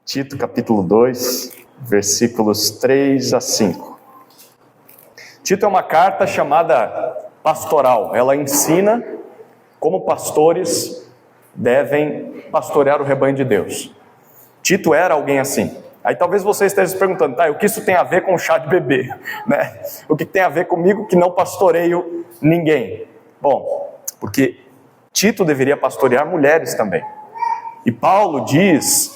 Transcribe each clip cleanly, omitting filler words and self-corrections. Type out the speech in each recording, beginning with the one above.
Tito capítulo 2, versículos 3 a 5. Tito é uma carta chamada pastoral. Ela ensina como pastores devem pastorear o rebanho de Deus. Tito era alguém assim. Aí talvez você esteja se perguntando, o que isso tem a ver com chá de bebê? Né? O que tem a ver comigo que não pastoreio ninguém? Bom, porque Tito deveria pastorear mulheres também. E Paulo diz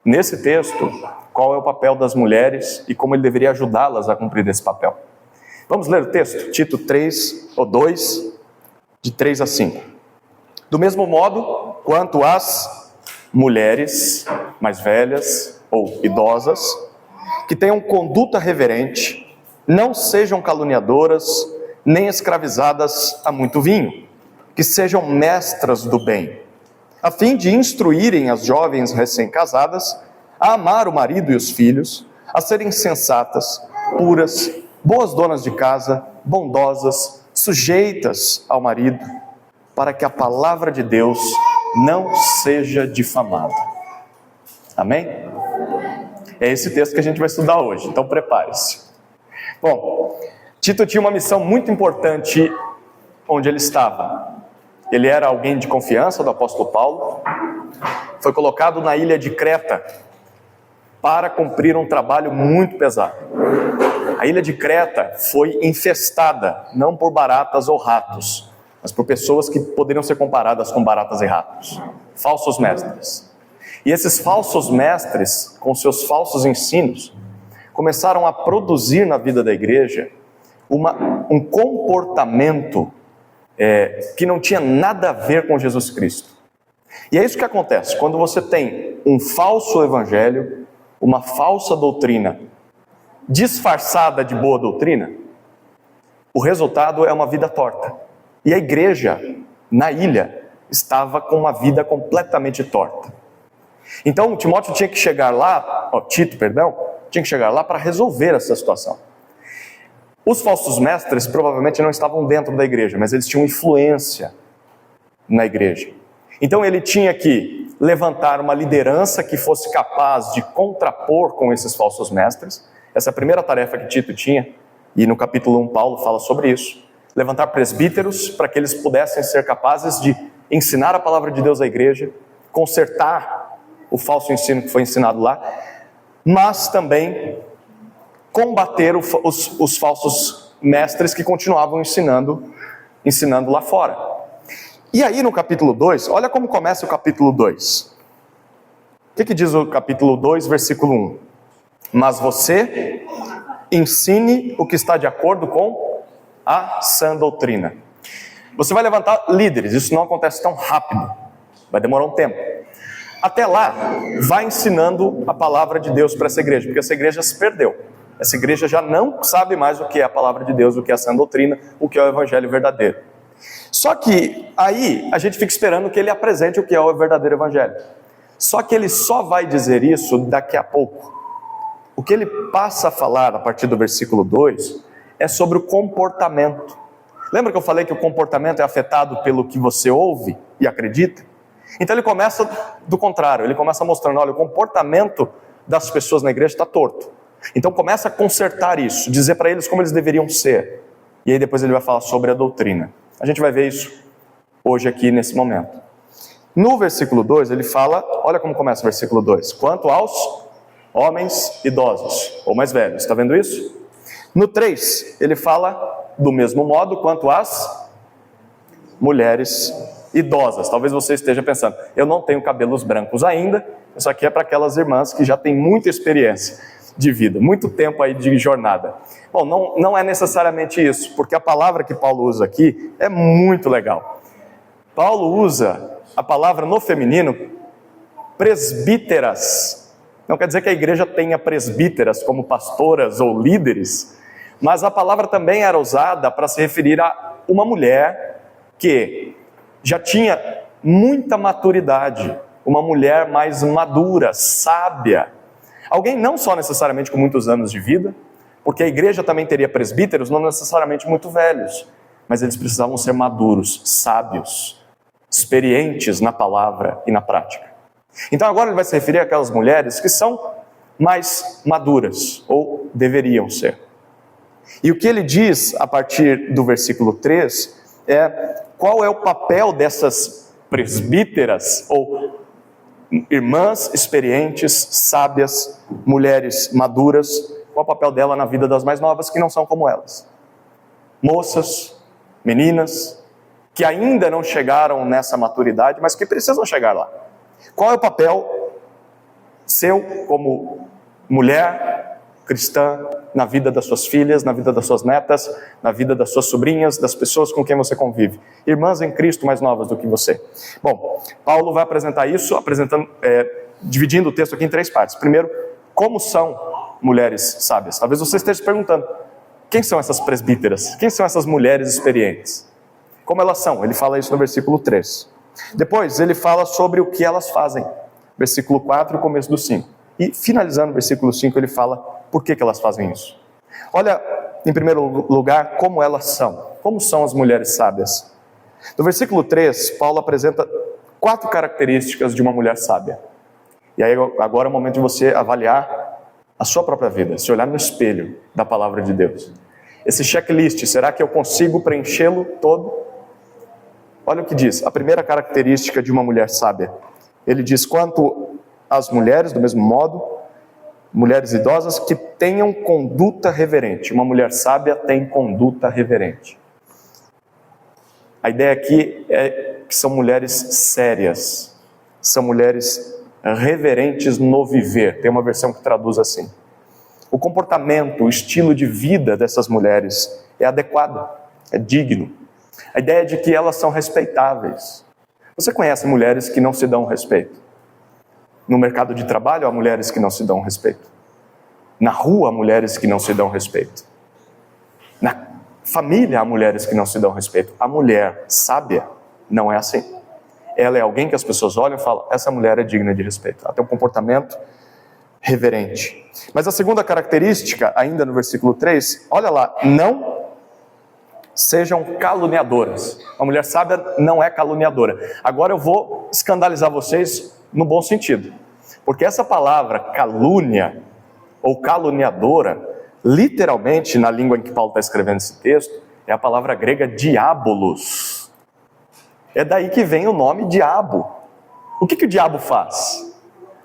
nesse texto qual é o papel das mulheres e como ele deveria ajudá-las a cumprir esse papel. Vamos ler o texto, Tito 3, ou 2, de 3 a 5. Do mesmo modo, quanto às mulheres mais velhas ou idosas, que tenham conduta reverente, não sejam caluniadoras, nem escravizadas a muito vinho, que sejam mestras do bem, a fim de instruírem as jovens recém-casadas a amar o marido e os filhos, a serem sensatas, puras, boas donas de casa, bondosas, sujeitas ao marido, para que a palavra de Deus não seja difamada. Amém? É esse texto que a gente vai estudar hoje, então prepare-se. Bom, Tito tinha uma missão muito importante onde ele estava. Ele era alguém de confiança do apóstolo Paulo, foi colocado na ilha de Creta para cumprir um trabalho muito pesado. A ilha de Creta foi infestada, não por baratas ou ratos, mas por pessoas que poderiam ser comparadas com baratas e ratos, falsos mestres. E esses falsos mestres, com seus falsos ensinos, começaram a produzir na vida da igreja um comportamento que não tinha nada a ver com Jesus Cristo. E é isso que acontece, quando você tem um falso evangelho, uma falsa doutrina, disfarçada de boa doutrina, o resultado é uma vida torta. E a igreja, na ilha, estava com uma vida completamente torta. Então, Tito tinha que chegar lá para resolver essa situação. Os falsos mestres provavelmente não estavam dentro da igreja, mas eles tinham influência na igreja. Então ele tinha que levantar uma liderança que fosse capaz de contrapor com esses falsos mestres. Essa é a primeira tarefa que Tito tinha, e no capítulo 1 Paulo fala sobre isso. Levantar presbíteros para que eles pudessem ser capazes de ensinar a palavra de Deus à igreja, consertar o falso ensino que foi ensinado lá, mas também combater os falsos mestres que continuavam ensinando lá fora. E aí no capítulo 2, olha como começa o capítulo 2. O que diz o capítulo 2, versículo 1? Mas você ensine o que está de acordo com a sã doutrina. Você vai levantar líderes, isso não acontece tão rápido, vai demorar um tempo. Até lá, vai ensinando a palavra de Deus para essa igreja, porque essa igreja se perdeu. Essa igreja já não sabe mais o que é a palavra de Deus, o que é a sã doutrina, o que é o evangelho verdadeiro. Só que aí a gente fica esperando que ele apresente o que é o verdadeiro evangelho. Só que ele só vai dizer isso daqui a pouco. O que ele passa a falar a partir do versículo 2 é sobre o comportamento. Lembra que eu falei que o comportamento é afetado pelo que você ouve e acredita? Então ele começa do contrário, ele começa mostrando, olha, o comportamento das pessoas na igreja está torto. Então começa a consertar isso, dizer para eles como eles deveriam ser. E aí depois ele vai falar sobre a doutrina. A gente vai ver isso hoje aqui nesse momento. No versículo 2 ele fala, olha como começa o versículo 2. Quanto aos homens idosos, ou mais velhos, está vendo isso? No 3 ele fala do mesmo modo quanto às mulheres idosas. Talvez você esteja pensando, eu não tenho cabelos brancos ainda, isso aqui é para aquelas irmãs que já têm muita experiência de vida, muito tempo aí de jornada. Bom, não é necessariamente isso, porque a palavra que Paulo usa aqui é muito legal. Paulo usa a palavra no feminino, presbíteras. Não quer dizer que a igreja tenha presbíteras como pastoras ou líderes, mas a palavra também era usada para se referir a uma mulher que já tinha muita maturidade, uma mulher mais madura, sábia. Alguém não só necessariamente com muitos anos de vida, porque a igreja também teria presbíteros não necessariamente muito velhos, mas eles precisavam ser maduros, sábios, experientes na palavra e na prática. Então agora ele vai se referir àquelas mulheres que são mais maduras, ou deveriam ser. E o que ele diz a partir do versículo 3 é qual é o papel dessas presbíteras, ou irmãs experientes, sábias, mulheres maduras, qual é o papel dela na vida das mais novas que não são como elas. Moças, meninas, que ainda não chegaram nessa maturidade, mas que precisam chegar lá. Qual é o papel seu como mulher cristã na vida das suas filhas, na vida das suas netas, na vida das suas sobrinhas, das pessoas com quem você convive? Irmãs em Cristo mais novas do que você. Bom, Paulo vai apresentar isso, dividindo o texto aqui em 3 partes. Primeiro, como são mulheres sábias? Talvez você esteja se perguntando, quem são essas presbíteras? Quem são essas mulheres experientes? Como elas são? Ele fala isso no versículo 3. Depois, ele fala sobre o que elas fazem. Versículo 4 e começo do 5. E finalizando o versículo 5, ele fala por que elas fazem isso. Olha, em primeiro lugar, como elas são. Como são as mulheres sábias? No versículo 3, Paulo apresenta 4 características de uma mulher sábia. E aí agora é o momento de você avaliar a sua própria vida, se olhar no espelho da palavra de Deus. Esse checklist, será que eu consigo preenchê-lo todo? Olha o que diz, a primeira característica de uma mulher sábia. Ele diz, quanto às mulheres, do mesmo modo, mulheres idosas que tenham conduta reverente. Uma mulher sábia tem conduta reverente. A ideia aqui é que são mulheres sérias, são mulheres reverentes no viver. Tem uma versão que traduz assim. O comportamento, o estilo de vida dessas mulheres é adequado, é digno. A ideia é de que elas são respeitáveis. Você conhece mulheres que não se dão respeito? No mercado de trabalho há mulheres que não se dão respeito. Na rua há mulheres que não se dão respeito. Na família há mulheres que não se dão respeito. A mulher sábia não é assim. Ela é alguém que as pessoas olham e falam, essa mulher é digna de respeito. Ela tem um comportamento reverente. Mas a segunda característica, ainda no versículo 3, olha lá, não sejam caluniadoras. A mulher sábia não é caluniadora. Agora eu vou escandalizar vocês no bom sentido. Porque essa palavra calúnia ou caluniadora, literalmente na língua em que Paulo está escrevendo esse texto, é a palavra grega diabolos. É daí que vem o nome diabo. O que o diabo faz?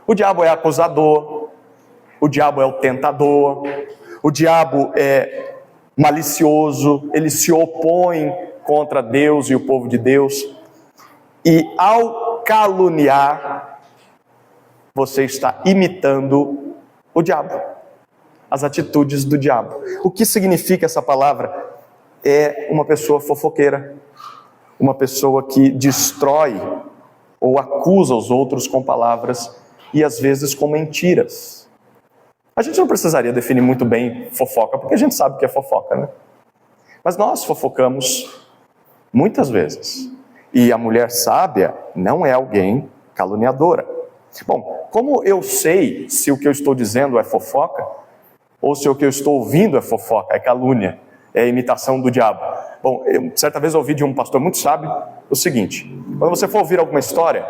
O diabo é acusador, o diabo é o tentador, o diabo é malicioso, ele se opõe contra Deus e o povo de Deus. E ao caluniar, você está imitando o diabo, as atitudes do diabo. O que significa essa palavra? É uma pessoa fofoqueira, uma pessoa que destrói ou acusa os outros com palavras e às vezes com mentiras. A gente não precisaria definir muito bem fofoca, porque a gente sabe o que é fofoca, né? Mas nós fofocamos muitas vezes. E a mulher sábia não é alguém caluniadora. Bom, como eu sei se o que eu estou dizendo é fofoca, ou se o que eu estou ouvindo é fofoca, é calúnia, é imitação do diabo? Bom, certa vez eu ouvi de um pastor muito sábio o seguinte: quando você for ouvir alguma história,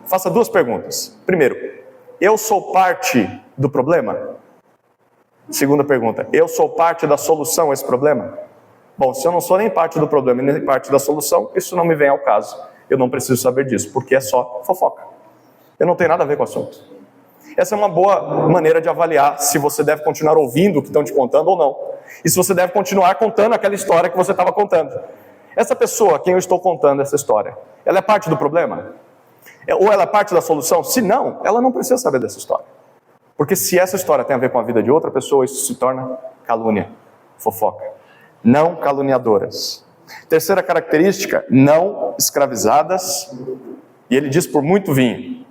faça 2 perguntas. Primeiro, eu sou parte do problema? Segunda pergunta, eu sou parte da solução a esse problema? Bom, se eu não sou nem parte do problema nem parte da solução, isso não me vem ao caso. Eu não preciso saber disso, porque é só fofoca. Eu não tenho nada a ver com o assunto. Essa é uma boa maneira de avaliar se você deve continuar ouvindo o que estão te contando ou não. E se você deve continuar contando aquela história que você estava contando. Essa pessoa a quem eu estou contando essa história, ela é parte do problema? Ou ela é parte da solução? Se não, ela não precisa saber dessa história. Porque se essa história tem a ver com a vida de outra pessoa, isso se torna calúnia, fofoca. Não caluniadoras. Terceira característica, não escravizadas. E ele diz por muito vinho.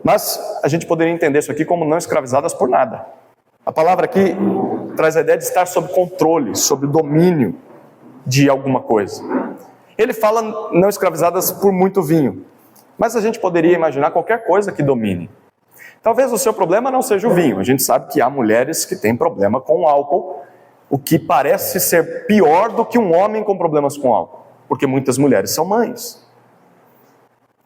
Mas a gente poderia entender isso aqui como não escravizadas por nada. A palavra aqui traz a ideia de estar sob controle, sob domínio de alguma coisa. Ele fala não escravizadas por muito vinho. Mas a gente poderia imaginar qualquer coisa que domine. Talvez o seu problema não seja o vinho. A gente sabe que há mulheres que têm problema com o álcool, o que parece ser pior do que um homem com problemas com álcool. Porque muitas mulheres são mães.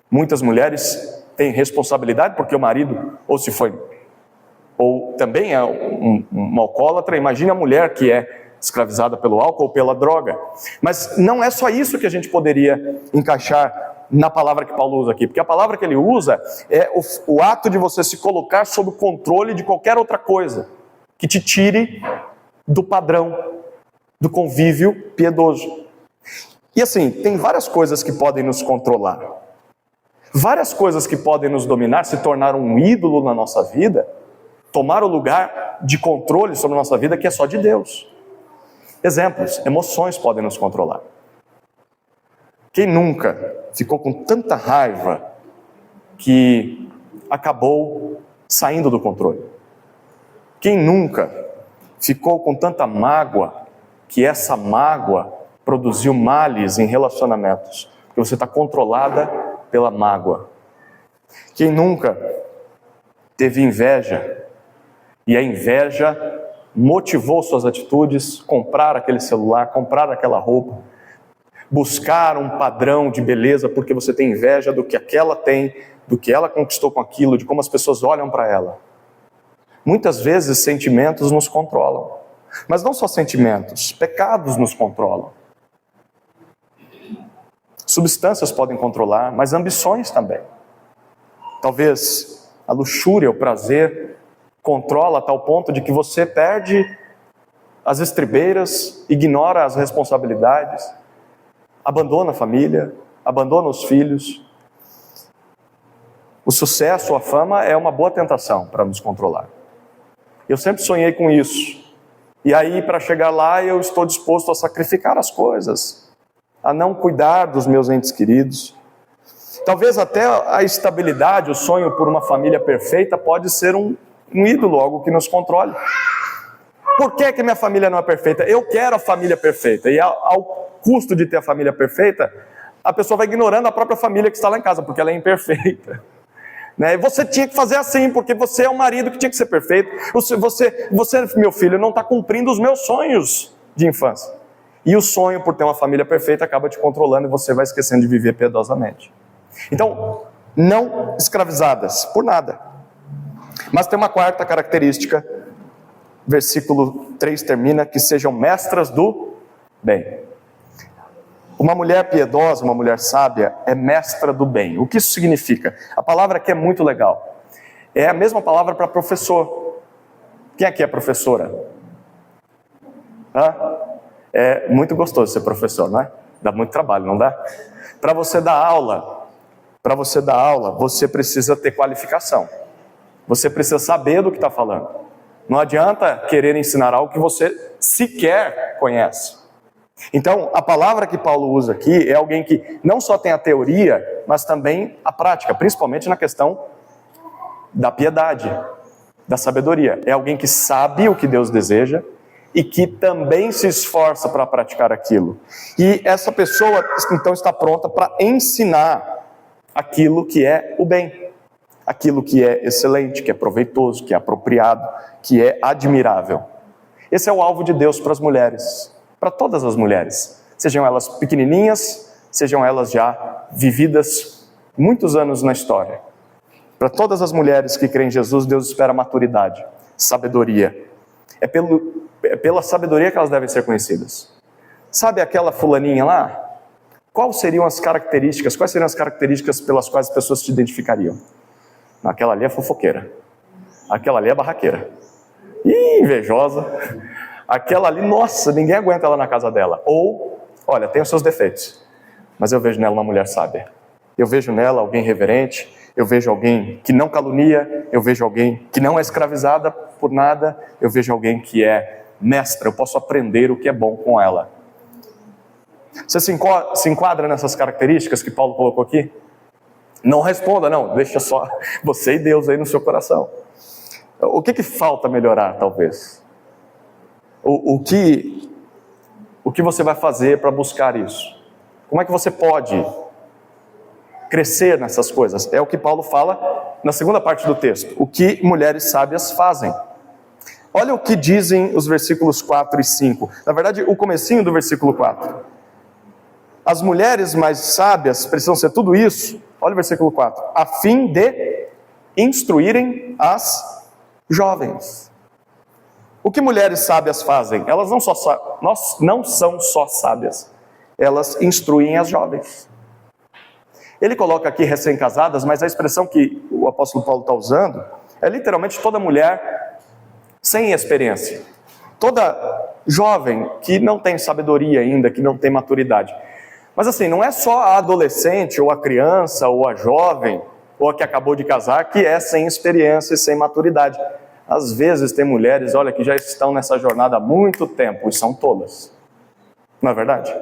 Muitas mulheres têm responsabilidade porque o marido ou se foi, ou também é um alcoólatra. Imagine a mulher que é escravizada pelo álcool ou pela droga. Mas não é só isso que a gente poderia encaixar na palavra que Paulo usa aqui, porque a palavra que ele usa é o ato de você se colocar sob o controle de qualquer outra coisa que te tire do padrão, do convívio piedoso. E assim, tem várias coisas que podem nos controlar, várias coisas que podem nos dominar, se tornar um ídolo na nossa vida, tomar o lugar de controle sobre a nossa vida que é só de Deus. Exemplos: emoções podem nos controlar. Quem nunca ficou com tanta raiva que acabou saindo do controle? Quem nunca ficou com tanta mágoa que essa mágoa produziu males em relacionamentos? Porque você está controlada pela mágoa. Quem nunca teve inveja e a inveja motivou suas atitudes, comprar aquele celular, comprar aquela roupa, buscar um padrão de beleza porque você tem inveja do que aquela tem, do que ela conquistou com aquilo, de como as pessoas olham para ela? Muitas vezes sentimentos nos controlam, mas não só sentimentos, pecados nos controlam. Substâncias podem controlar, mas ambições também. Talvez a luxúria, o prazer, controla a tal ponto de que você perde as estribeiras, ignora as responsabilidades, abandona a família, abandona os filhos. O sucesso, a fama é uma boa tentação para nos controlar. Eu sempre sonhei com isso. E aí, para chegar lá, eu estou disposto a sacrificar as coisas, a não cuidar dos meus entes queridos. Talvez até a estabilidade, o sonho por uma família perfeita pode ser um ídolo, algo que nos controle. Por que minha família não é perfeita? Eu quero a família perfeita. E ao custo de ter a família perfeita, a pessoa vai ignorando a própria família que está lá em casa, porque ela é imperfeita. Né? E você tinha que fazer assim, porque você é o marido que tinha que ser perfeito. Você, meu filho, não está cumprindo os meus sonhos de infância. E o sonho por ter uma família perfeita acaba te controlando e você vai esquecendo de viver piedosamente. Então, não escravizadas por nada. Mas tem uma quarta característica, versículo 3 termina: que sejam mestras do bem. Uma mulher piedosa, uma mulher sábia, é mestra do bem. O que isso significa? A palavra aqui é muito legal. É a mesma palavra para professor. Quem aqui é professora? É muito gostoso ser professor, não é? Dá muito trabalho, não dá? Para você dar aula, você precisa ter qualificação. Você precisa saber do que está falando. Não adianta querer ensinar algo que você sequer conhece. Então, a palavra que Paulo usa aqui é alguém que não só tem a teoria, mas também a prática, principalmente na questão da piedade, da sabedoria. É alguém que sabe o que Deus deseja e que também se esforça para praticar aquilo. E essa pessoa, então, está pronta para ensinar aquilo que é o bem, aquilo que é excelente, que é proveitoso, que é apropriado, que é admirável. Esse é o alvo de Deus para as mulheres, para todas as mulheres, sejam elas pequenininhas, sejam elas já vividas muitos anos na história. Para todas as mulheres que creem em Jesus, Deus espera maturidade, sabedoria. É pela sabedoria que elas devem ser conhecidas. Sabe aquela fulaninha lá? Quais seriam as características pelas quais as pessoas te identificariam? Aquela ali é fofoqueira. Aquela ali é barraqueira. Ih, invejosa. Aquela ali, nossa, ninguém aguenta ela na casa dela. Ou, olha, tem os seus defeitos, mas eu vejo nela uma mulher sábia. Eu vejo nela alguém reverente, eu vejo alguém que não calunia, eu vejo alguém que não é escravizada por nada, eu vejo alguém que é mestra, eu posso aprender o que é bom com ela. Você se enquadra nessas características que Paulo colocou aqui? Não responda, não, deixa só você e Deus aí no seu coração. O que falta melhorar, talvez? O que você vai fazer para buscar isso? Como é que você pode crescer nessas coisas? É o que Paulo fala na segunda parte do texto. O que mulheres sábias fazem. Olha o que dizem os versículos 4 e 5. Na verdade, o comecinho do versículo 4. As mulheres mais sábias precisam ser tudo isso, Olha o versículo 4. A fim de instruírem as jovens. O que mulheres sábias fazem? Elas não são só sábias, elas instruem as jovens. Ele coloca aqui recém-casadas, mas a expressão que o apóstolo Paulo está usando é literalmente toda mulher sem experiência. Toda jovem que não tem sabedoria ainda, que não tem maturidade. Mas assim, não é só a adolescente, ou a criança, ou a jovem, ou a que acabou de casar, que é sem experiência e sem maturidade. Às vezes tem mulheres, olha, que já estão nessa jornada há muito tempo e são tolas. Não é verdade?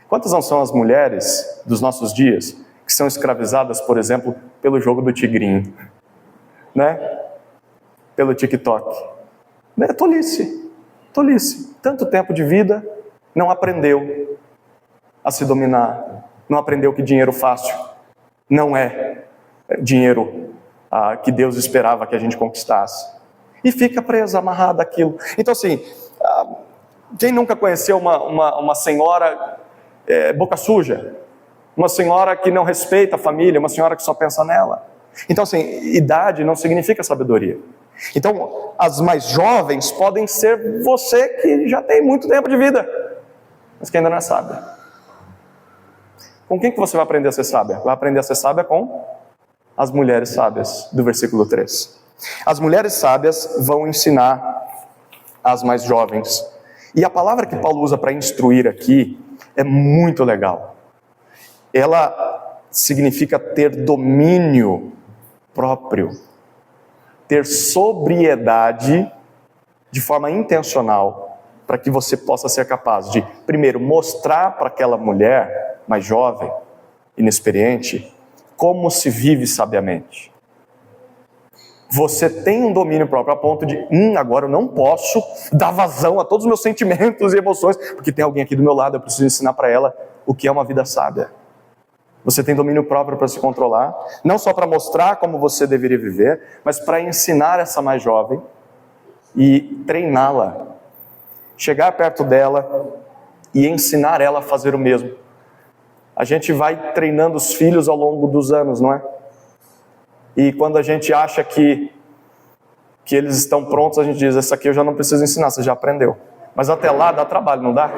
Quantas não são as mulheres dos nossos dias que são escravizadas, por exemplo, pelo jogo do tigrinho, né? Pelo TikTok. É tolice, tolice. Tanto tempo de vida, não aprendeu a se dominar, não aprendeu que dinheiro fácil não é dinheiro que Deus esperava que a gente conquistasse. E fica presa, amarrada àquilo. Então assim, quem nunca conheceu uma senhora boca suja? Uma senhora que não respeita a família, uma senhora que só pensa nela. Então assim, idade não significa sabedoria. Então, as mais jovens podem ser você que já tem muito tempo de vida, mas que ainda não é sábia. Com quem que você vai aprender a ser sábia? Vai aprender a ser sábia com as mulheres sábias, do versículo 3. As mulheres sábias vão ensinar as mais jovens. E a palavra que Paulo usa para instruir aqui é muito legal. Ela significa ter domínio próprio. Ter sobriedade de forma intencional, para que você possa ser capaz de, primeiro, mostrar para aquela mulher mais jovem, inexperiente, como se vive sabiamente. Você tem um domínio próprio a ponto de, agora eu não posso dar vazão a todos os meus sentimentos e emoções, porque tem alguém aqui do meu lado, eu preciso ensinar para ela o que é uma vida sábia. Você tem domínio próprio para se controlar, não só para mostrar como você deveria viver, mas para ensinar essa mais jovem e treiná-la. Chegar perto dela e ensinar ela a fazer o mesmo. A gente vai treinando os filhos ao longo dos anos, não é? E quando a gente acha que eles estão prontos, a gente diz, essa aqui eu já não preciso ensinar, você já aprendeu. Mas até lá dá trabalho, não dá?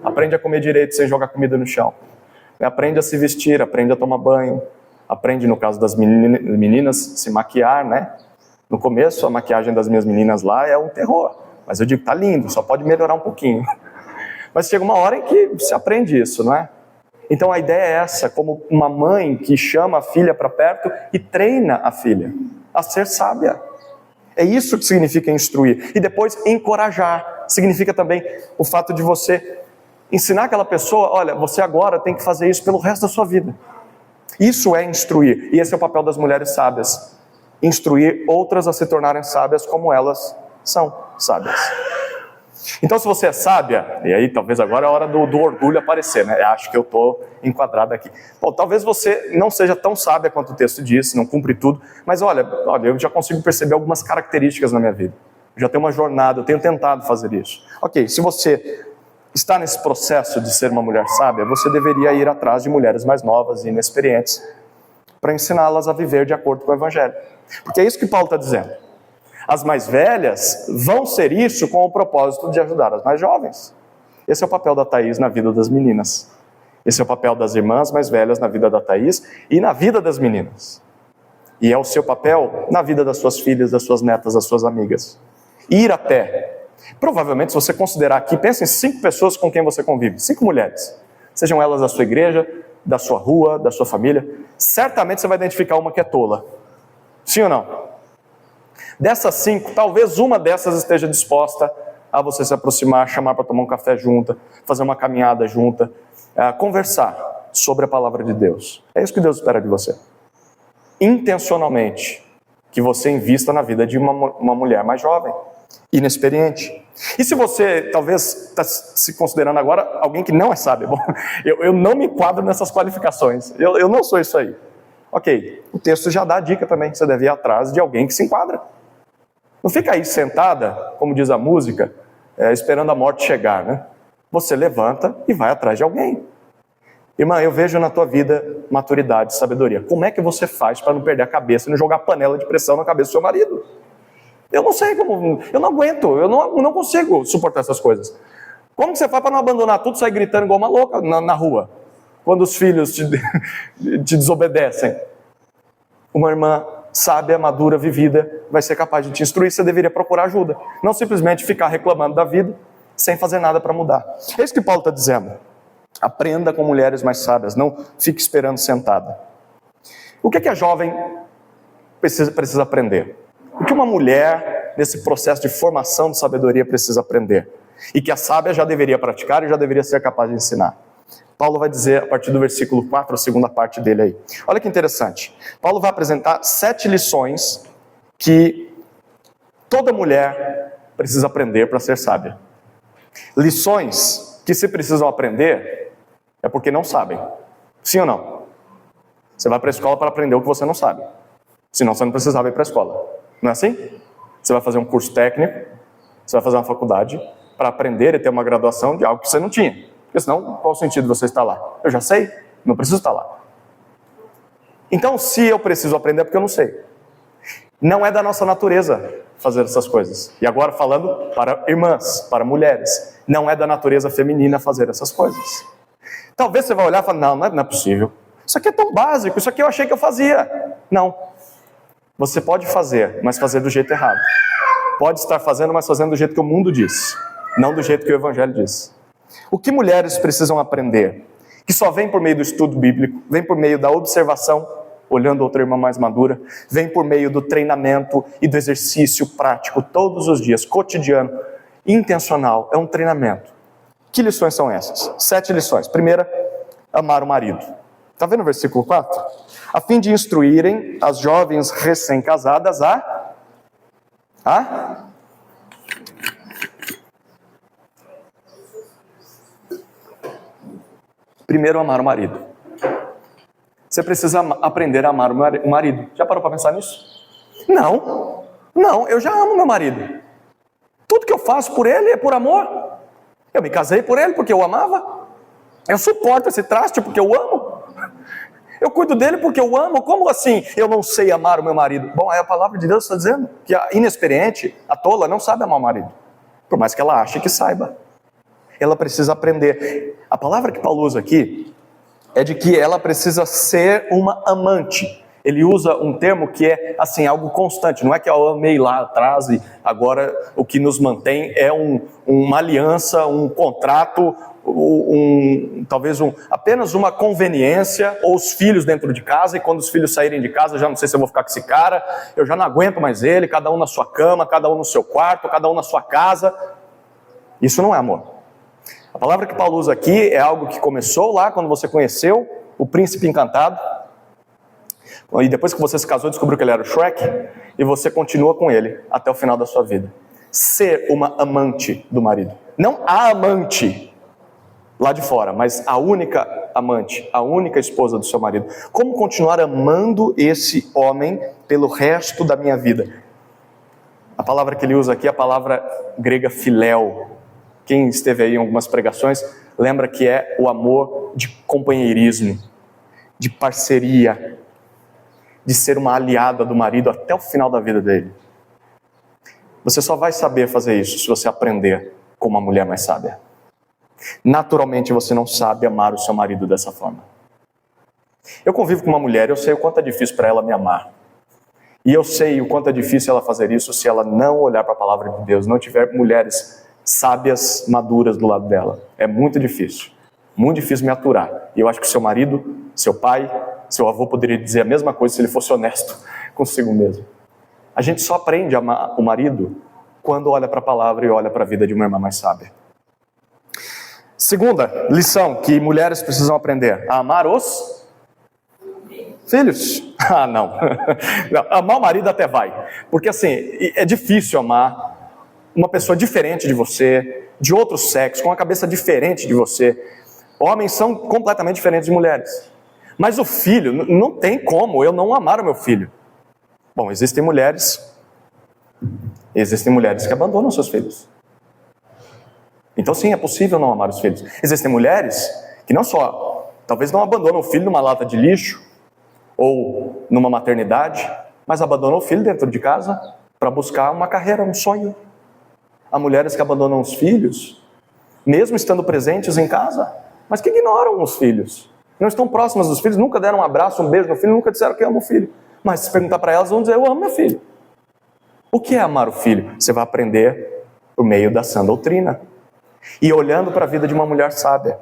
Aprende a comer direito sem jogar comida no chão. Aprende a se vestir, aprende a tomar banho, aprende, no caso das meninas, se maquiar, né? No começo, a maquiagem das minhas meninas lá é um terror, mas eu digo, tá lindo, só pode melhorar um pouquinho. Mas chega uma hora em que se aprende isso, não é? Então a ideia é essa, como uma mãe que chama a filha para perto e treina a filha a ser sábia. É isso que significa instruir. E depois encorajar, significa também o fato de você ensinar aquela pessoa, olha, você agora tem que fazer isso pelo resto da sua vida. Isso é instruir. E esse é o papel das mulheres sábias. Instruir outras a se tornarem sábias como elas são sábias. Então se você é sábia, e aí talvez agora é a hora do orgulho aparecer, né? Acho que eu estou enquadrado aqui. Bom, talvez você não seja tão sábia quanto o texto diz, não cumpre tudo, mas olha, eu já consigo perceber algumas características na minha vida. Eu já tenho uma jornada, eu tenho tentado fazer isso. Ok, se você está nesse processo de ser uma mulher sábia, você deveria ir atrás de mulheres mais novas e inexperientes para ensiná-las a viver de acordo com o Evangelho. Porque é isso que Paulo está dizendo. As mais velhas vão ser isso com o propósito de ajudar as mais jovens. Esse é o papel da Thaís na vida das meninas. Esse é o papel das irmãs mais velhas na vida da Thaís e na vida das meninas. E é o seu papel na vida das suas filhas, das suas netas, das suas amigas. Ir até... Provavelmente, se você considerar aqui, pense em 5 pessoas com quem você convive, 5 mulheres. Sejam elas da sua igreja, da sua rua, da sua família. Certamente você vai identificar uma que é tola. Sim ou não? Dessas 5, talvez uma dessas esteja disposta a você se aproximar, chamar para tomar um café junta, fazer uma caminhada junta, conversar sobre a palavra de Deus. É isso que Deus espera de você. Intencionalmente, que você invista na vida de uma mulher mais jovem, inexperiente. E se você talvez está se considerando agora alguém que não é sábio, bom, eu não me enquadro nessas qualificações, eu não sou isso aí. Ok, o texto já dá a dica também, você deve ir atrás de alguém que se enquadra. Não fica aí sentada, como diz a música, esperando a morte chegar, né? Você levanta e vai atrás de alguém. Irmã, eu vejo na tua vida maturidade, sabedoria. Como é que você faz para não perder a cabeça e não jogar panela de pressão na cabeça do seu marido? Eu não sei como, eu não aguento, eu não consigo suportar essas coisas. Como que você faz para não abandonar tudo e sair gritando igual uma louca na rua? Quando os filhos te desobedecem. Uma irmã sábia, madura, vivida, vai ser capaz de te instruir. Você deveria procurar ajuda. Não simplesmente ficar reclamando da vida, sem fazer nada para mudar. É isso que Paulo está dizendo. Aprenda com mulheres mais sábias, não fique esperando sentada. O que a jovem precisa aprender? O que uma mulher, nesse processo de formação de sabedoria, precisa aprender? E que a sábia já deveria praticar e já deveria ser capaz de ensinar. Paulo vai dizer, a partir do versículo 4, a segunda parte dele aí. Olha que interessante. Paulo vai apresentar 7 lições que toda mulher precisa aprender para ser sábia. Lições que, se precisam aprender, é porque não sabem. Sim ou não? Você vai para a escola para aprender o que você não sabe. Senão você não precisava ir para a escola. Não é assim? Você vai fazer um curso técnico, você vai fazer uma faculdade para aprender e ter uma graduação de algo que você não tinha. Porque senão, qual o sentido de você estar lá? Eu já sei, não preciso estar lá. Então, se eu preciso aprender, é porque eu não sei. Não é da nossa natureza fazer essas coisas. E agora falando para irmãs, para mulheres, não é da natureza feminina fazer essas coisas. Talvez você vai olhar e falar, não é possível. Isso aqui é tão básico, isso aqui eu achei que eu fazia. Não. Você pode fazer, mas fazer do jeito errado. Pode estar fazendo, mas fazendo do jeito que o mundo diz, não do jeito que o Evangelho diz. O que mulheres precisam aprender? Que só vem por meio do estudo bíblico, vem por meio da observação, olhando outra irmã mais madura, vem por meio do treinamento e do exercício prático, todos os dias, cotidiano, intencional, é um treinamento. Que lições são essas? 7 lições. Primeira, amar o marido. Está vendo o versículo 4? A fim de instruírem as jovens recém-casadas Primeiro, amar o marido. Você precisa aprender a amar o marido. Já parou para pensar nisso? Não, eu já amo meu marido. Tudo que eu faço por ele é por amor. Eu me casei por ele porque eu amava. Eu suporto esse traste porque eu amo. Eu cuido dele porque eu amo. Como assim eu não sei amar o meu marido? Bom, a palavra de Deus está dizendo que a inexperiente, a tola, não sabe amar o marido. Por mais que ela ache que saiba. Ela precisa aprender. A palavra que Paulo usa aqui é de que ela precisa ser uma amante. Ele usa um termo que é assim, algo constante. Não é que eu amei lá atrás e agora o que nos mantém é uma aliança, um contrato, apenas uma conveniência, ou os filhos dentro de casa, e quando os filhos saírem de casa, eu já não sei se eu vou ficar com esse cara, eu já não aguento mais ele, cada um na sua cama, cada um no seu quarto, cada um na sua casa. Isso não é amor. A palavra que Paulo usa aqui é algo que começou lá quando você conheceu o príncipe encantado, e depois que você se casou descobriu que ele era o Shrek, e você continua com ele até o final da sua vida. Ser uma amante do marido. Não a amante lá de fora, mas a única amante, a única esposa do seu marido. Como continuar amando esse homem pelo resto da minha vida? A palavra que ele usa aqui é a palavra grega filéu. Quem esteve aí em algumas pregações, lembra que é o amor de companheirismo, de parceria, de ser uma aliada do marido até o final da vida dele. Você só vai saber fazer isso se você aprender com uma mulher mais sábia. Naturalmente você não sabe amar o seu marido dessa forma. Eu convivo com uma mulher, eu sei o quanto é difícil para ela me amar. E eu sei o quanto é difícil ela fazer isso se ela não olhar para a palavra de Deus, não tiver mulheres sábias, maduras do lado dela. É muito difícil me aturar. E eu acho que seu marido, seu pai, seu avô poderia dizer a mesma coisa se ele fosse honesto consigo mesmo. A gente só aprende a amar o marido quando olha para a palavra e olha para a vida de uma irmã mais sábia. Segunda lição que mulheres precisam aprender: a amar os filhos. Não. Amar o marido até vai. Porque assim, é difícil amar uma pessoa diferente de você, de outro sexo, com uma cabeça diferente de você. Homens são completamente diferentes de mulheres. Mas o filho, não tem como eu não amar o meu filho. Bom, existem mulheres que abandonam seus filhos. Então sim, é possível não amar os filhos. Existem mulheres que não só Talvez não abandona o filho numa lata de lixo ou numa maternidade, mas abandona o filho dentro de casa para buscar uma carreira, um sonho. Há mulheres que abandonam os filhos, mesmo estando presentes em casa, mas que ignoram os filhos. Não estão próximas dos filhos, nunca deram um abraço, um beijo no filho, nunca disseram que amam o filho. Mas se perguntar para elas, vão dizer, eu amo meu filho. O que é amar o filho? Você vai aprender por meio da sã doutrina. E olhando para a vida de uma mulher sábia.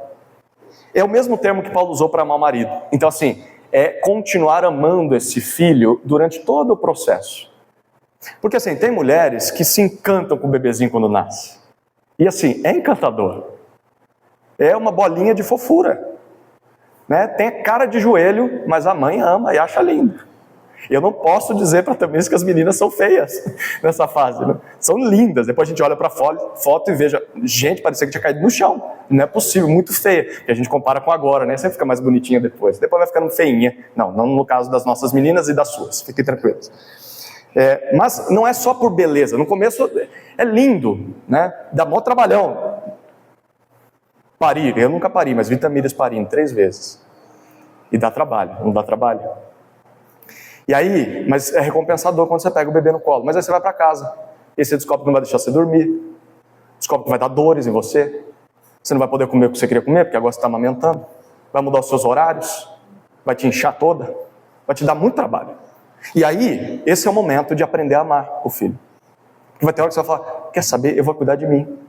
É o mesmo termo que Paulo usou para amar o marido. Então assim, é continuar amando esse filho durante todo o processo. Porque assim, tem mulheres que se encantam com o bebezinho quando nasce. E assim, é encantador. É uma bolinha de fofura. Né? Tem a cara de joelho, mas a mãe ama e acha lindo. Eu não posso dizer para Tamires que as meninas são feias nessa fase. Né? São lindas. Depois a gente olha para a foto e veja, gente, parecia que tinha caído no chão. Não é possível, muito feia. E a gente compara com agora, né? Sempre fica mais bonitinha depois. Depois vai ficando feinha. Não no caso das nossas meninas e das suas. Fiquem tranquilos. Mas não é só por beleza. No começo é lindo, né? Dá mó trabalhão. Parir, eu nunca pari, mas vi Tamires parindo 3 vezes. E dá trabalho, não dá trabalho. E aí, mas é recompensador quando você pega o bebê no colo. Mas aí você vai para casa, e aí você descobre que não vai deixar você dormir, descobre que vai dar dores em você, você não vai poder comer o que você queria comer, porque agora você está amamentando, vai mudar os seus horários, vai te inchar toda, vai te dar muito trabalho. E aí, esse é o momento de aprender a amar o filho. Porque vai ter hora que você vai falar, quer saber, eu vou cuidar de mim.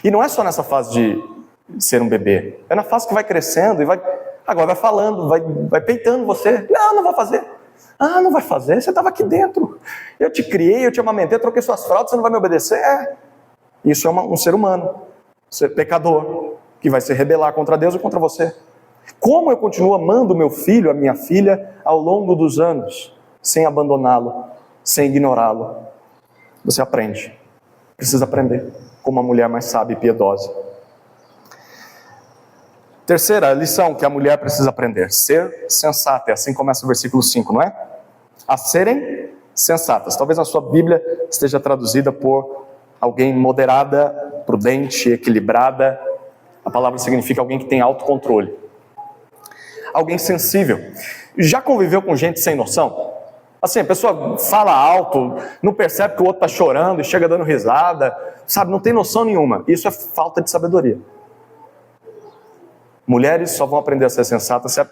E não é só nessa fase de ser um bebê, é na fase que vai crescendo e agora vai falando, vai peitando você. Não vou fazer. Não vai fazer, você estava aqui dentro. Eu te criei, eu te amamentei, eu troquei suas fraldas, você não vai me obedecer? Isso é um ser humano, ser pecador, que vai se rebelar contra Deus e contra você. Como eu continuo amando meu filho, a minha filha, ao longo dos anos, sem abandoná-lo, sem ignorá-lo? Você aprende, precisa aprender, como uma mulher mais sábia e piedosa. Terceira lição que a mulher precisa aprender, ser sensata. É assim que começa o versículo 5, não é? A serem sensatas. Talvez a sua Bíblia esteja traduzida por alguém moderada, prudente, equilibrada. A palavra significa alguém que tem autocontrole. Alguém sensível. Já conviveu com gente sem noção? Assim, a pessoa fala alto, não percebe que o outro está chorando e chega dando risada, sabe, não tem noção nenhuma. Isso é falta de sabedoria. Mulheres só vão aprender a ser sensatas se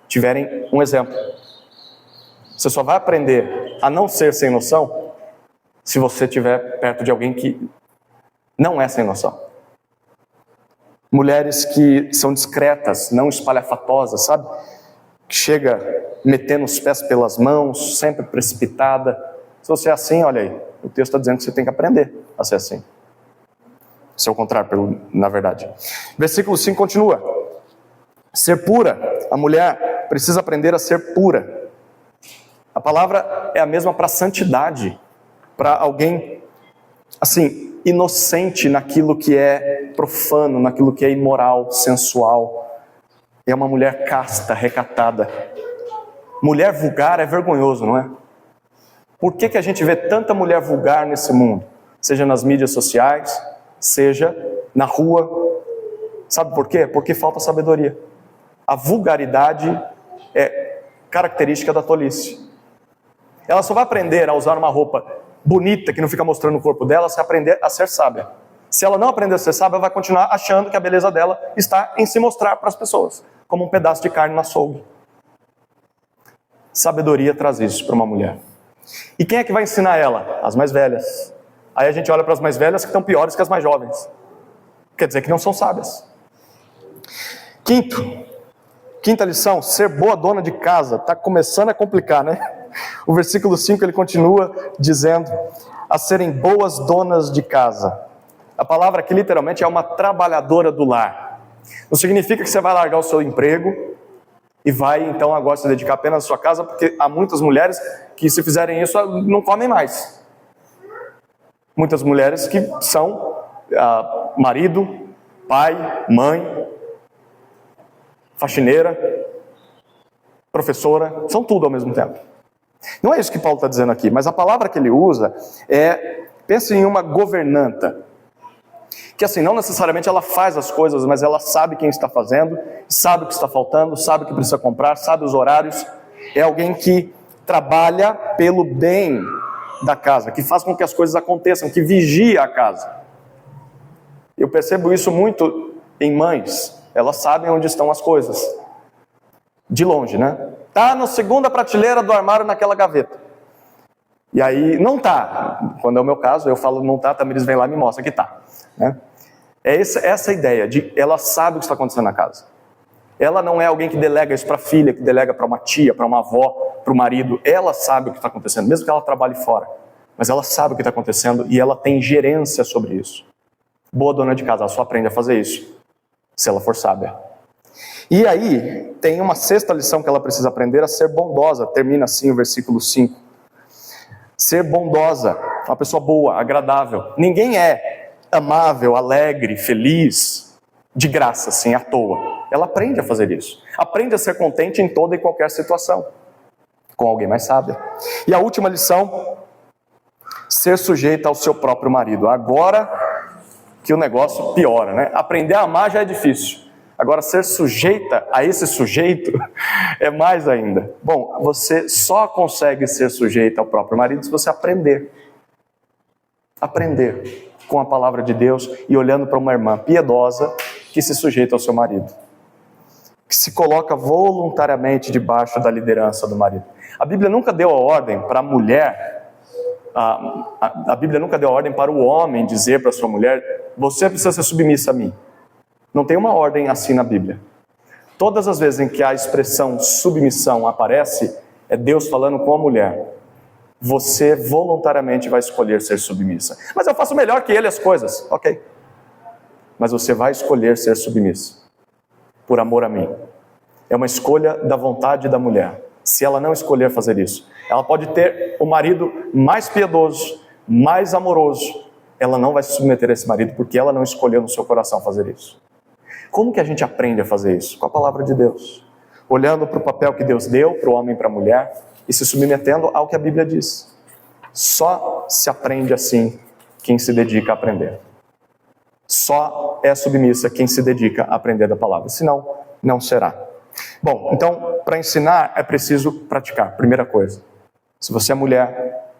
tiverem um exemplo. Você só vai aprender a não ser sem noção se você estiver perto de alguém que não é sem noção. Mulheres que são discretas, não espalhafatosas, sabe? Que chega metendo os pés pelas mãos, sempre precipitada. Se você é assim, olha aí, o texto está dizendo que você tem que aprender a ser assim. Isso é o contrário, na verdade. Versículo 5 continua. Ser pura, a mulher precisa aprender a ser pura. A palavra é a mesma para santidade, para alguém, assim, inocente naquilo que é profano, naquilo que é imoral, sensual. É uma mulher casta, recatada. Mulher vulgar é vergonhoso, não é? Por que a gente vê tanta mulher vulgar nesse mundo? Seja nas mídias sociais, seja na rua. Sabe por quê? Porque falta sabedoria. A vulgaridade é característica da tolice. Ela só vai aprender a usar uma roupa bonita, que não fica mostrando o corpo dela, se aprender a ser sábia. Se ela não aprender a ser sábia, ela vai continuar achando que a beleza dela está em se mostrar para as pessoas, como um pedaço de carne no açougue. Sabedoria traz isso para uma mulher. E quem é que vai ensinar ela? As mais velhas. Aí a gente olha para as mais velhas que estão piores que as mais jovens. Quer dizer que não são sábias. Quinta lição, ser boa dona de casa. Está começando a complicar, né? O versículo 5 ele continua dizendo a serem boas donas de casa. A palavra aqui literalmente é uma trabalhadora do lar. Não significa que você vai largar o seu emprego e vai então agora se dedicar apenas à sua casa, porque há muitas mulheres que se fizerem isso não comem mais. Muitas mulheres que são marido, pai, mãe, faxineira, professora, são tudo ao mesmo tempo. Não é isso que Paulo está dizendo aqui, mas a palavra que ele usa é, pense em uma governanta, Que assim, não necessariamente ela faz as coisas, mas ela sabe quem está fazendo, sabe o que está faltando, sabe o que precisa comprar, sabe os horários. É alguém que trabalha pelo bem da casa, que faz com que as coisas aconteçam, que vigia a casa. Eu percebo isso muito em mães. Elas sabem onde estão as coisas. De longe, né? Tá na segunda prateleira do armário naquela gaveta. E aí, não tá. Quando é o meu caso, eu falo não tá, a Tamiris vem lá e me mostra que tá. Né? É essa ideia de ela sabe o que está acontecendo na casa. Ela não é alguém que delega isso para a filha, que delega para uma tia, para uma avó, para o marido. Ela sabe o que está acontecendo, mesmo que ela trabalhe fora. Mas ela sabe o que está acontecendo e ela tem gerência sobre isso. Boa dona de casa, ela só aprende a fazer isso, se ela for sábia. E aí, tem uma sexta lição que ela precisa aprender, a ser bondosa. Termina assim o versículo 5. Ser bondosa, uma pessoa boa, agradável. Ninguém é amável, alegre, feliz, de graça, assim, à toa. Ela aprende a fazer isso. Aprende a ser contente em toda e qualquer situação, com alguém mais sábio. E a última lição, ser sujeita ao seu próprio marido. Agora que o negócio piora, né? Aprender a amar já é difícil. Agora, ser sujeita a esse sujeito é mais ainda. Bom, você só consegue ser sujeita ao próprio marido se você aprender. Aprender com a palavra de Deus e olhando para uma irmã piedosa que se sujeita ao seu marido. Que se coloca voluntariamente debaixo da liderança do marido. A Bíblia nunca deu a ordem para a mulher, a Bíblia nunca deu a ordem para o homem dizer para a sua mulher, você precisa ser submissa a mim. Não tem uma ordem assim na Bíblia. Todas as vezes em que a expressão submissão aparece, é Deus falando com a mulher. Você voluntariamente vai escolher ser submissa. Mas eu faço melhor que ele as coisas. Ok. Mas você vai escolher ser submissa. Por amor a mim. É uma escolha da vontade da mulher. Se ela não escolher fazer isso, ela pode ter o marido mais piedoso, mais amoroso. Ela não vai se submeter a esse marido porque ela não escolheu no seu coração fazer isso. Como que a gente aprende a fazer isso? Com a palavra de Deus. Olhando para o papel que Deus deu para o homem e para a mulher e se submetendo ao que a Bíblia diz. Só se aprende assim quem se dedica a aprender. Só é submissa quem se dedica a aprender da palavra. Senão, não será. Bom, então, para ensinar é preciso praticar. Primeira coisa. Se você é mulher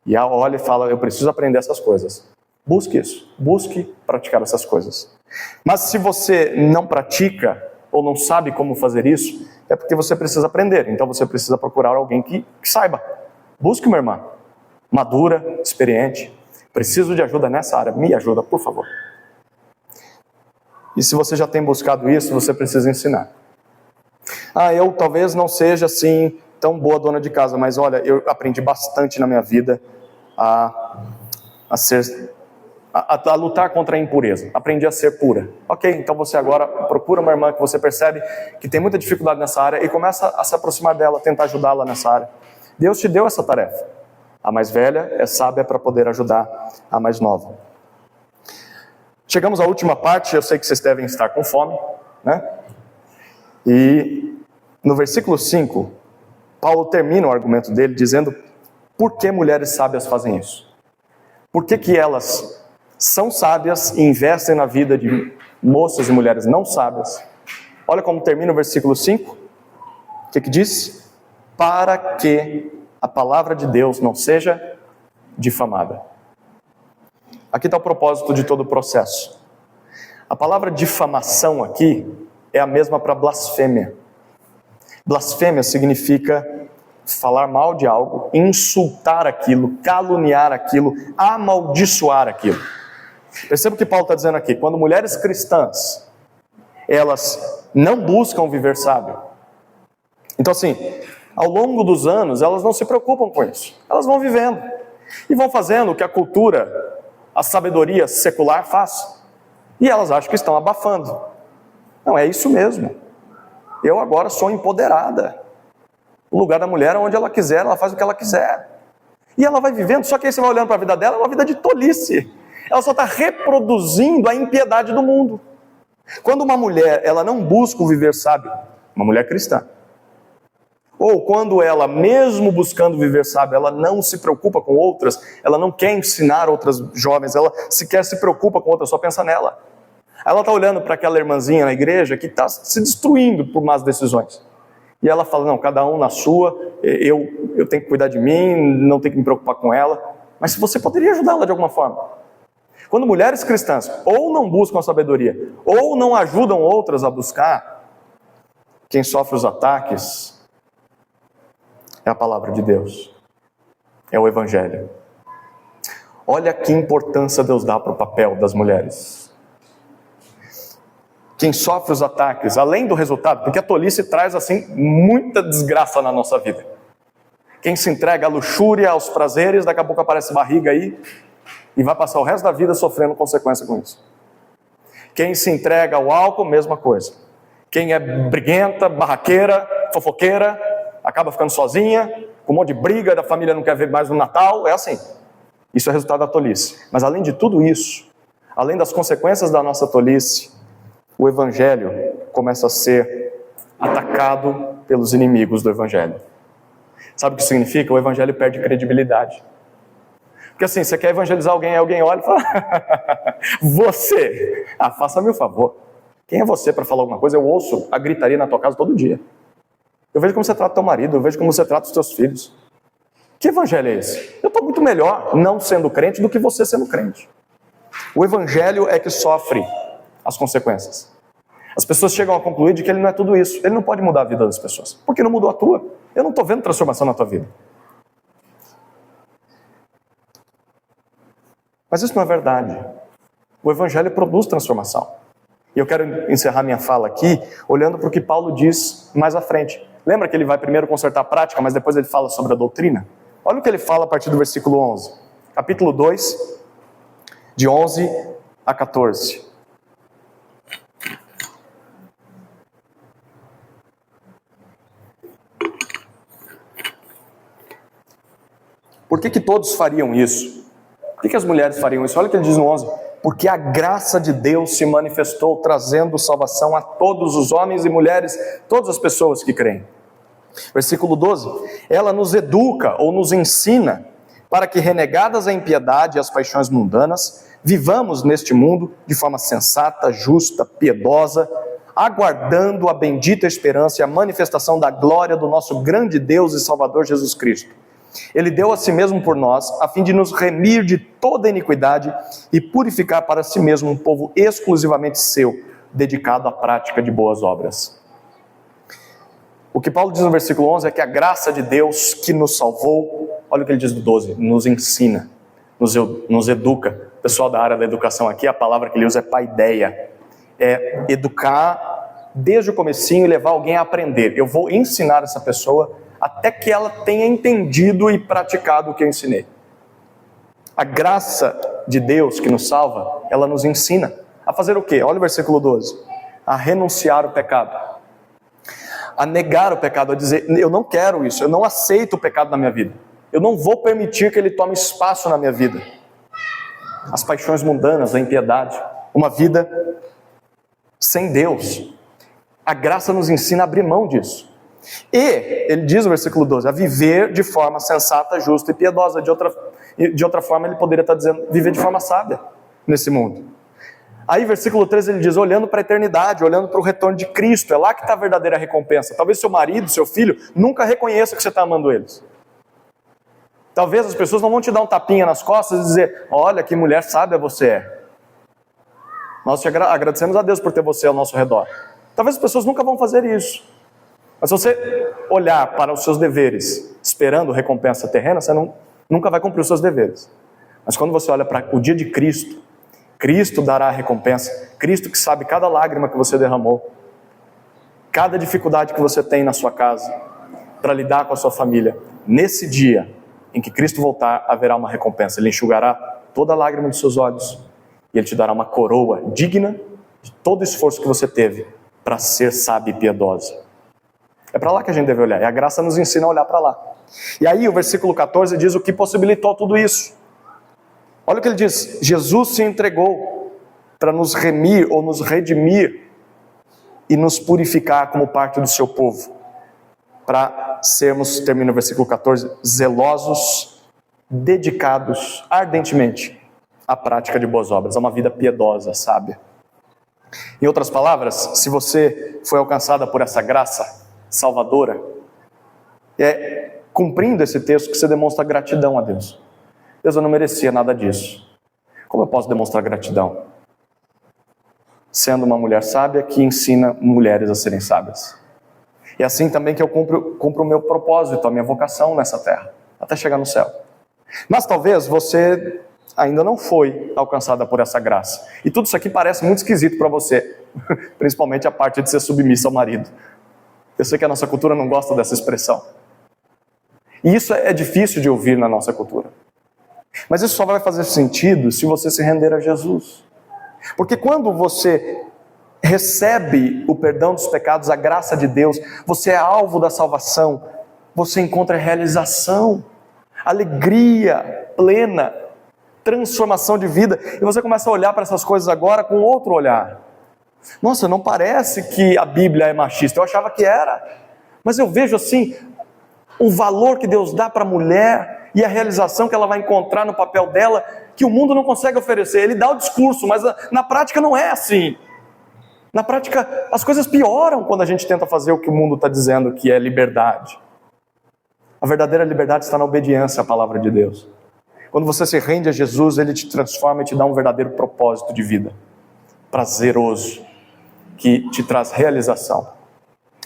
e olha e fala, eu preciso aprender essas coisas. Busque isso. Busque praticar essas coisas. Mas se você não pratica ou não sabe como fazer isso, é porque você precisa aprender. Então você precisa procurar alguém que saiba. Busque uma irmã madura, experiente. Preciso de ajuda nessa área. Me ajuda, por favor. E se você já tem buscado isso, você precisa ensinar. Eu talvez não seja assim tão boa dona de casa, mas olha, eu aprendi bastante na minha vida a lutar contra a impureza. Aprendi a ser pura. Ok, então você agora procura uma irmã que você percebe que tem muita dificuldade nessa área e começa a se aproximar dela, tentar ajudá-la nessa área. Deus te deu essa tarefa. A mais velha é sábia para poder ajudar a mais nova. Chegamos à última parte, eu sei que vocês devem estar com fome, né? E no versículo 5, Paulo termina o argumento dele dizendo por que mulheres sábias fazem isso. Por que elas são sábias e investem na vida de moças e mulheres não sábias. Olha como termina o versículo 5. O que diz? Para que a palavra de Deus não seja difamada. Aqui está o propósito de todo o processo. A palavra difamação aqui é a mesma para blasfêmia. Blasfêmia significa falar mal de algo, insultar aquilo, caluniar aquilo, amaldiçoar aquilo. Perceba o que Paulo está dizendo aqui. Quando mulheres cristãs, elas não buscam viver sábio. Então assim, ao longo dos anos, elas não se preocupam com isso. Elas vão vivendo e vão fazendo o que a cultura, a sabedoria secular faz. E elas acham que estão abafando. Não, é isso mesmo. Eu agora sou empoderada. O lugar da mulher é onde ela quiser, ela faz o que ela quiser. E ela vai vivendo, só que aí você vai olhando para a vida dela, é uma vida de tolice. Ela só está reproduzindo a impiedade do mundo. Quando uma mulher, ela não busca o viver sábio, uma mulher cristã, Ou quando ela, mesmo buscando viver sábio, ela não se preocupa com outras, ela não quer ensinar outras jovens, ela sequer se preocupa com outras, só pensa nela. Ela está olhando para aquela irmãzinha na igreja que está se destruindo por más decisões. E ela fala, não, cada um na sua, eu tenho que cuidar de mim, não tenho que me preocupar com ela. Mas você poderia ajudá-la de alguma forma. Quando mulheres cristãs ou não buscam a sabedoria, ou não ajudam outras a buscar, quem sofre os ataques é a palavra de Deus, é o Evangelho. Olha que importância Deus dá para o papel das mulheres. Quem sofre os ataques, além do resultado, porque a tolice traz assim muita desgraça na nossa vida. Quem se entrega à luxúria, aos prazeres, daqui a pouco aparece barriga aí, e vai passar o resto da vida sofrendo consequência com isso. Quem se entrega ao álcool, mesma coisa. Quem é briguenta, barraqueira, fofoqueira, acaba ficando sozinha, com um monte de briga, da família não quer ver mais no Natal, é assim. Isso é resultado da tolice. Mas além de tudo isso, além das consequências da nossa tolice, o Evangelho começa a ser atacado pelos inimigos do Evangelho. Sabe o que significa? O Evangelho perde credibilidade. Porque assim, você quer evangelizar alguém, alguém olha e fala, você, faça-me o favor. Quem é você para falar alguma coisa? Eu ouço a gritaria na tua casa todo dia. Eu vejo como você trata teu marido, eu vejo como você trata os teus filhos. Que evangelho é esse? Eu estou muito melhor não sendo crente do que você sendo crente. O Evangelho é que sofre as consequências. As pessoas chegam a concluir de que ele não é tudo isso. Ele não pode mudar a vida das pessoas. Porque não mudou a tua. Eu não estou vendo transformação na tua vida. Mas isso não é verdade. O Evangelho produz transformação. E eu quero encerrar minha fala aqui, olhando para o que Paulo diz mais à frente. Lembra que ele vai primeiro consertar a prática, mas depois ele fala sobre a doutrina? Olha o que ele fala a partir do versículo 11. Capítulo 2, de 11 a 14. Por que todos fariam isso? Por que as mulheres fariam isso? Olha o que ele diz no 11. Porque a graça de Deus se manifestou, trazendo salvação a todos os homens e mulheres, todas as pessoas que creem. Versículo 12. Ela nos educa ou nos ensina para que, renegadas a impiedade e as paixões mundanas, vivamos neste mundo de forma sensata, justa, piedosa, aguardando a bendita esperança e a manifestação da glória do nosso grande Deus e Salvador Jesus Cristo. Ele deu a si mesmo por nós, a fim de nos remir de toda iniquidade e purificar para si mesmo um povo exclusivamente seu, dedicado à prática de boas obras. O que Paulo diz no versículo 11 é que a graça de Deus que nos salvou, olha o que ele diz no 12, nos ensina, nos educa. O pessoal da área da educação aqui, a palavra que ele usa é paideia, é educar desde o comecinho e levar alguém a aprender. Eu vou ensinar essa pessoa até que ela tenha entendido e praticado o que eu ensinei. A graça de Deus que nos salva, ela nos ensina a fazer o quê? Olha o versículo 12. A renunciar o pecado. A negar o pecado, a dizer, eu não quero isso, eu não aceito o pecado na minha vida. Eu não vou permitir que ele tome espaço na minha vida. As paixões mundanas, a impiedade, uma vida sem Deus. A graça nos ensina a abrir mão disso. E, ele diz no versículo 12, a viver de forma sensata, justa e piedosa. De outra forma, ele poderia estar dizendo, viver de forma sábia nesse mundo. Aí, versículo 13, ele diz, olhando para a eternidade, olhando para o retorno de Cristo, é lá que está a verdadeira recompensa. Talvez seu marido, seu filho, nunca reconheça que você está amando eles. Talvez as pessoas não vão te dar um tapinha nas costas e dizer, olha que mulher sábia você é. Nós te agradecemos a Deus por ter você ao nosso redor. Talvez as pessoas nunca vão fazer isso. Mas se você olhar para os seus deveres, esperando recompensa terrena, você nunca vai cumprir os seus deveres. Mas quando você olha para o dia de Cristo, Cristo dará a recompensa. Cristo que sabe cada lágrima que você derramou, cada dificuldade que você tem na sua casa, para lidar com a sua família. Nesse dia em que Cristo voltar, haverá uma recompensa. Ele enxugará toda a lágrima dos seus olhos e Ele te dará uma coroa digna de todo o esforço que você teve para ser sábio e piedosa. É para lá que a gente deve olhar, e a graça nos ensina a olhar para lá. E aí o versículo 14 diz o que possibilitou tudo isso. Olha o que ele diz, Jesus se entregou para nos remir ou nos redimir e nos purificar como parte do seu povo, para sermos, termina o versículo 14, zelosos, dedicados ardentemente à prática de boas obras, a uma vida piedosa, sábia. Em outras palavras, se você foi alcançada por essa graça salvadora, é cumprindo esse texto que você demonstra gratidão a Deus. Deus, eu não merecia nada disso. Como eu posso demonstrar gratidão? Sendo uma mulher sábia que ensina mulheres a serem sábias. E assim também que eu cumpro o meu propósito, a minha vocação nessa terra, até chegar no céu. Mas talvez você ainda não foi alcançada por essa graça. E tudo isso aqui parece muito esquisito para você, principalmente a parte de ser submissa ao marido. Eu sei que a nossa cultura não gosta dessa expressão. E isso é difícil de ouvir na nossa cultura. Mas isso só vai fazer sentido se você se render a Jesus. Porque quando você recebe o perdão dos pecados, a graça de Deus, você é alvo da salvação, você encontra realização, alegria plena, transformação de vida, e você começa a olhar para essas coisas agora com outro olhar. Nossa, não parece que a Bíblia é machista, eu achava que era, mas eu vejo assim, o valor que Deus dá para a mulher, e a realização que ela vai encontrar no papel dela, que o mundo não consegue oferecer. Ele dá o discurso, mas na prática não é assim. Na prática, as coisas pioram quando a gente tenta fazer o que o mundo está dizendo que é liberdade. A verdadeira liberdade está na obediência à palavra de Deus. Quando você se rende a Jesus, Ele te transforma e te dá um verdadeiro propósito de vida, prazeroso, que te traz realização.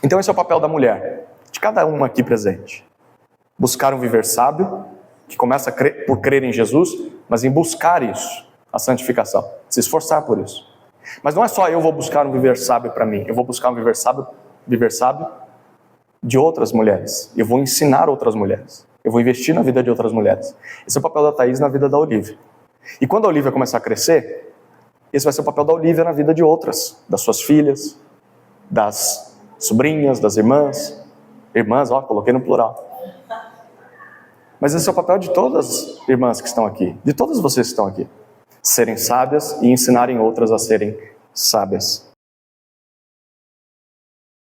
Então esse é o papel da mulher, de cada uma aqui presente. Buscar um viver sábio, que começa por crer em Jesus, mas em buscar isso, a santificação, se esforçar por isso. Mas não é só eu vou buscar um viver sábio para mim, eu vou buscar um viver sábio de outras mulheres, eu vou ensinar outras mulheres, eu vou investir na vida de outras mulheres. Esse é o papel da Thaís na vida da Olivia. E quando a Olivia começar a crescer, esse vai ser o papel da Olivia na vida de outras, das suas filhas, das sobrinhas, das irmãs, coloquei no plural. Mas esse é o papel de todas as irmãs que estão aqui, de todas vocês que estão aqui. Serem sábias e ensinarem outras a serem sábias.